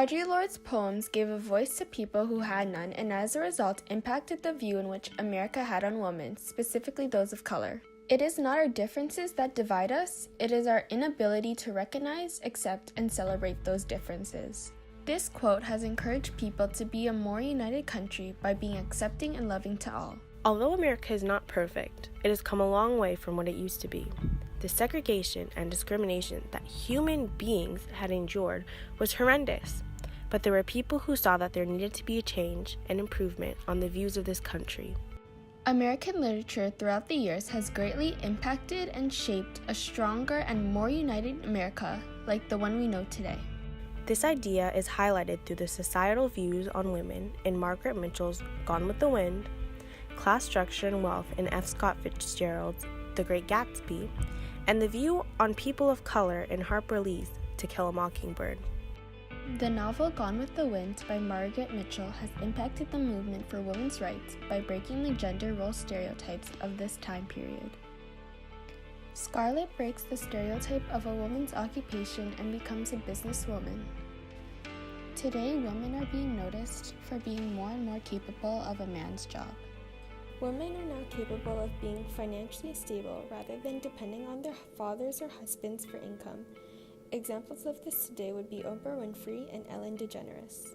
Audre Lorde's poems gave a voice to people who had none and as a result impacted the view in which America had on women, specifically those of color. It is not our differences that divide us, it is our inability to recognize, accept, and celebrate those differences. This quote has encouraged people to be a more united country by being accepting and loving to all. Although America is not perfect, it has come a long way from what it used to be. The segregation and discrimination that human beings had endured was horrendous, but there were people who saw that there needed to be a change and improvement on the views of this country. American literature throughout the years has greatly impacted and shaped a stronger and more united America like the one we know today. This idea is highlighted through the societal views on women in Margaret Mitchell's Gone with the Wind, class structure and wealth in F. Scott Fitzgerald's The Great Gatsby, and the view on people of color in Harper Lee's To Kill a Mockingbird. The novel Gone with the Wind by Margaret Mitchell has impacted the movement for women's rights by breaking the gender role stereotypes of this time period. Scarlett breaks the stereotype of a woman's occupation and becomes a businesswoman. Today, women are being noticed for being more and more capable of a man's job. Women are now capable of being financially stable rather than depending on their fathers or husbands for income. Examples of this today would be Oprah Winfrey and Ellen DeGeneres.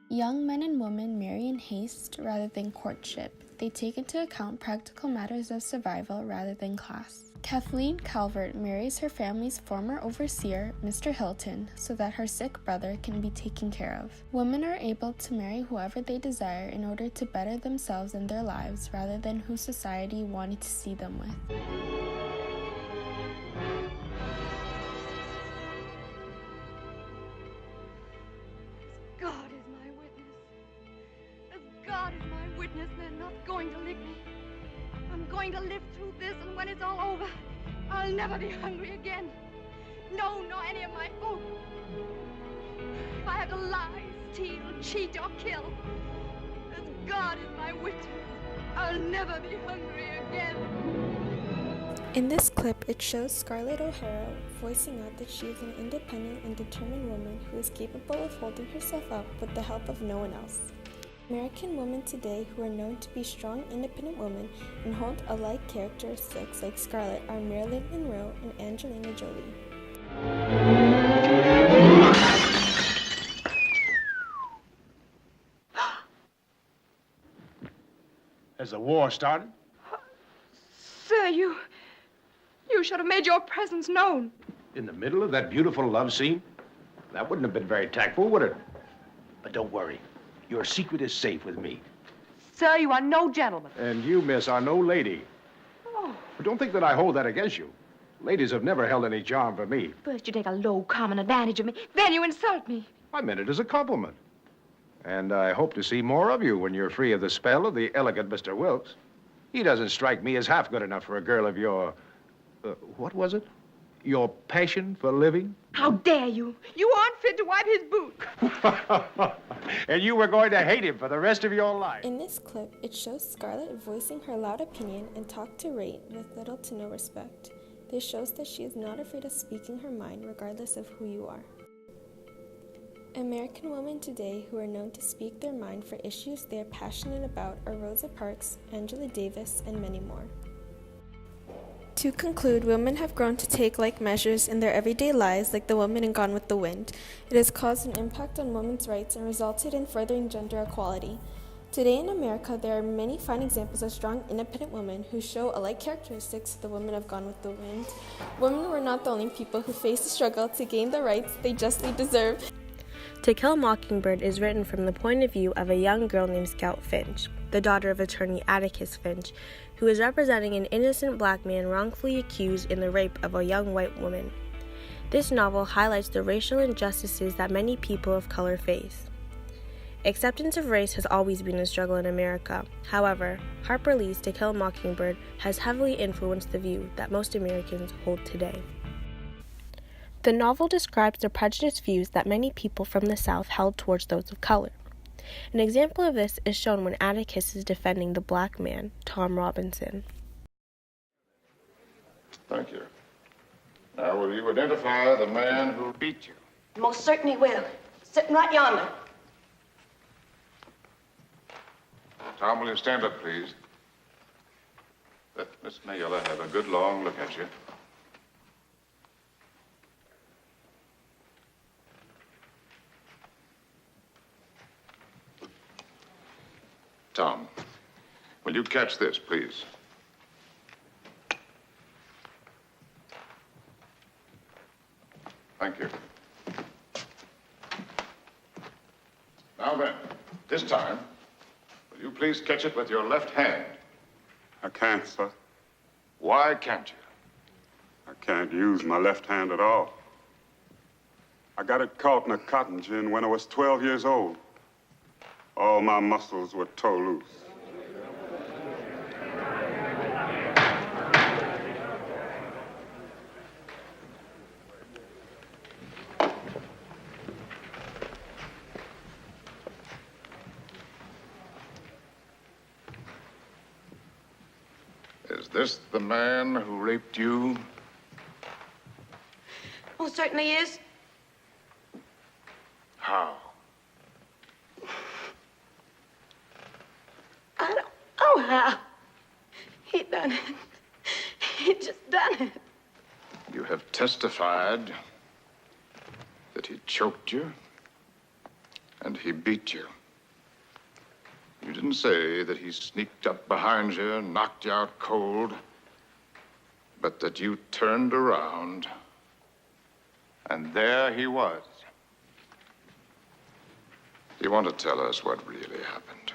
Young men and women marry in haste rather than courtship. They take into account practical matters of survival rather than class. Kathleen Calvert marries her family's former overseer, Mr. Hilton, so that her sick brother can be taken care of. Women are able to marry whoever they desire in order to better themselves and their lives rather than who society wanted to see them with. God is my witness. As God is my witness, they're not going to lick me. I'm going to live through this, and when it's all over, I'll never be hungry again. No, nor any of my folk. If I have to lie, steal, cheat, or kill, as God is my witness, I'll never be hungry again. In this clip, it shows Scarlett O'Hara voicing out that she is an independent and determined woman who is capable of holding herself up with the help of no one else. American women today who are known to be strong, independent women and hold alike characteristics like Scarlett are Marilyn Monroe and Angelina Jolie. Has the war started? Sir, you should have made your presence known. In the middle of that beautiful love scene? That wouldn't have been very tactful, would it? But don't worry. Your secret is safe with me. Sir, you are no gentleman. And you, miss, are no lady. Oh. But don't think that I hold that against you. Ladies have never held any charm for me. First you take a low, common advantage of me, then you insult me. I meant it as a compliment. And I hope to see more of you when you're free of the spell of the elegant Mr. Wilkes. He doesn't strike me as half good enough for a girl of your... what was it? Your passion for living? How dare you? You aren't fit to wipe his boot. And you were going to hate him for the rest of your life. In this clip, it shows Scarlett voicing her loud opinion and talk to rate with little to no respect. This shows that she is not afraid of speaking her mind regardless of who you are. American women today who are known to speak their mind for issues they are passionate about are Rosa Parks, Angela Davis, and many more. To conclude, women have grown to take like measures in their everyday lives like the woman in Gone with the Wind. It has caused an impact on women's rights and resulted in furthering gender equality. Today in America, there are many fine examples of strong, independent women who show alike characteristics to the women of Gone with the Wind. Women were not the only people who faced the struggle to gain the rights they justly deserve. To Kill a Mockingbird is written from the point of view of a young girl named Scout Finch, the daughter of attorney Atticus Finch, who is representing an innocent black man wrongfully accused in the rape of a young white woman. This novel highlights the racial injustices that many people of color face. Acceptance of race has always been a struggle in America. However, Harper Lee's To Kill a Mockingbird has heavily influenced the view that most Americans hold today. The novel describes the prejudiced views that many people from the South held towards those of color. An example of this is shown when Atticus is defending the black man, Tom Robinson. Thank you. Now, will you identify the man who beat you? Most certainly will. Sitting right yonder. Tom, will you stand up, please? Let Miss Mayella have a good long look at you. Tom, will you catch this, please? Thank you. Now then, this time, will you please catch it with your left hand? I can't, sir. Why can't you? I can't use my left hand at all. I got it caught in a cotton gin when I was 12 years old. All my muscles were tore loose. Is this the man who raped you? Oh, certainly is. How? I don't know how. He done it. He just done it. You have testified that he choked you and he beat you. You didn't say that he sneaked up behind you and knocked you out cold, but that you turned around and there he was. Do you want to tell us what really happened?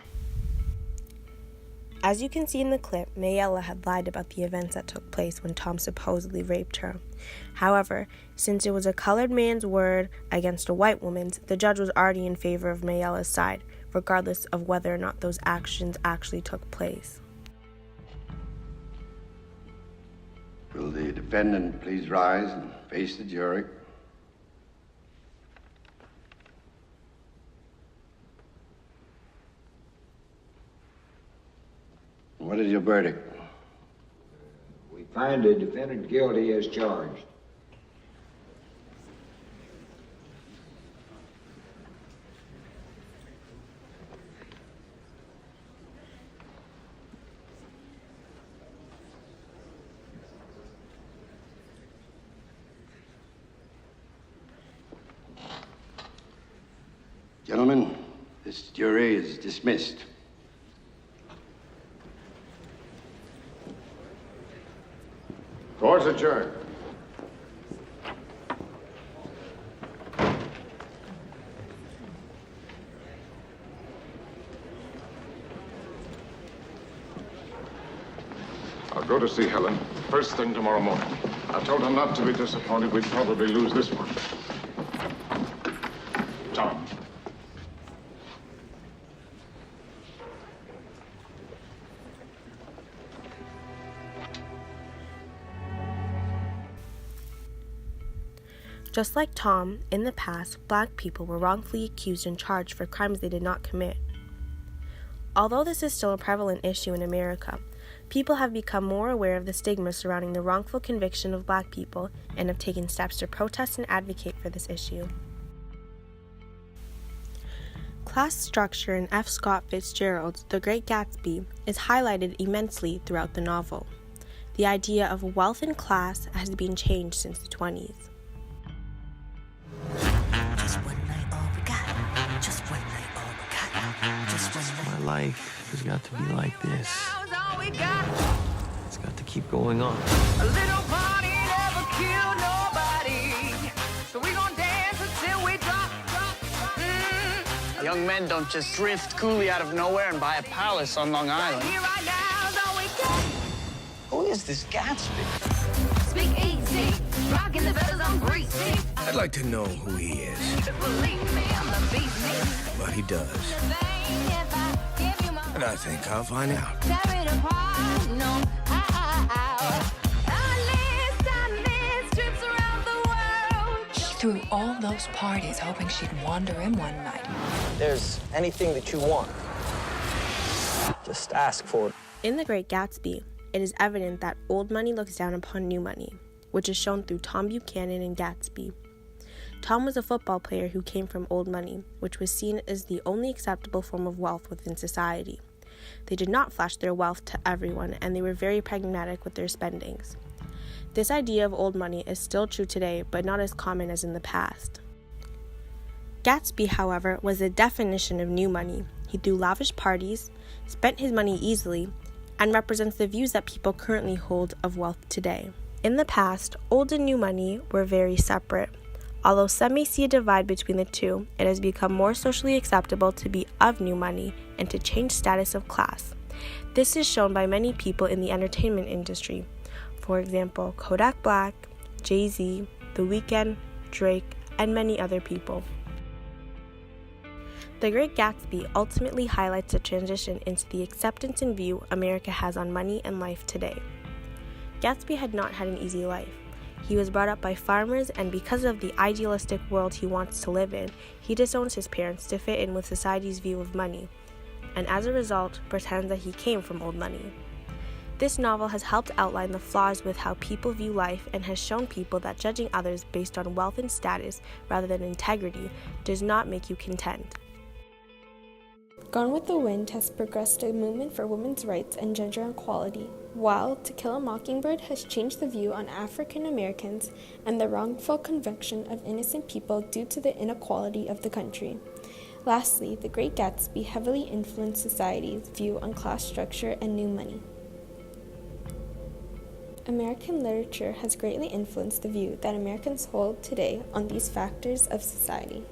As you can see in the clip, Mayella had lied about the events that took place when Tom supposedly raped her. However, since it was a colored man's word against a white woman's, the judge was already in favor of Mayella's side, regardless of whether or not those actions actually took place. Will the defendant please rise and face the jury? What is your verdict? We find the defendant guilty as charged. Gentlemen, this jury is dismissed. Court's adjourned. I'll go to see Helen first thing tomorrow morning. I told her not to be disappointed. We'd probably lose this one. Tom. Just like Tom, in the past, black people were wrongfully accused and charged for crimes they did not commit. Although this is still a prevalent issue in America, people have become more aware of the stigma surrounding the wrongful conviction of black people and have taken steps to protest and advocate for this issue. Class structure in F. Scott Fitzgerald's The Great Gatsby is highlighted immensely throughout the novel. The idea of wealth and class has been changed since the 20s. My life has got to be like this. It's got to keep going on. A little party never killed nobody, so we gon' dance until we drop. Young men don't just drift coolly out of nowhere and buy a palace on Long Island. Who is this Gatsby? Speak easy, rockin' the fellas on greasy. I'd like to know who he is. Believe me, I'm the beast. But he does. And I think I'll find out. Tear it apart, no, I list trips around the world. She threw all those parties hoping she'd wander in one night. There's anything that you want, just ask for it. In The Great Gatsby, it is evident that old money looks down upon new money, which is shown through Tom Buchanan and Gatsby. Tom was a football player who came from old money, which was seen as the only acceptable form of wealth within society. They did not flash their wealth to everyone, and they were very pragmatic with their spendings. This idea of old money is still true today, but not as common as in the past. Gatsby, however, was the definition of new money. He threw lavish parties, spent his money easily, and represents the views that people currently hold of wealth today. In the past, old and new money were very separate. Although some may see a divide between the two, it has become more socially acceptable to be of new money and to change status of class. This is shown by many people in the entertainment industry. For example, Kodak Black, Jay-Z, The Weeknd, Drake, and many other people. The Great Gatsby ultimately highlights the transition into the acceptance and view America has on money and life today. Gatsby had not had an easy life. He was brought up by farmers, and because of the idealistic world he wants to live in, he disowns his parents to fit in with society's view of money, and as a result, pretends that he came from old money. This novel has helped outline the flaws with how people view life and has shown people that judging others based on wealth and status rather than integrity does not make you content. Gone with the Wind has progressed a movement for women's rights and gender equality, while To Kill a Mockingbird has changed the view on African Americans and the wrongful conviction of innocent people due to the inequality of the country. Lastly, The Great Gatsby heavily influenced society's view on class structure and new money. American literature has greatly influenced the view that Americans hold today on these factors of society.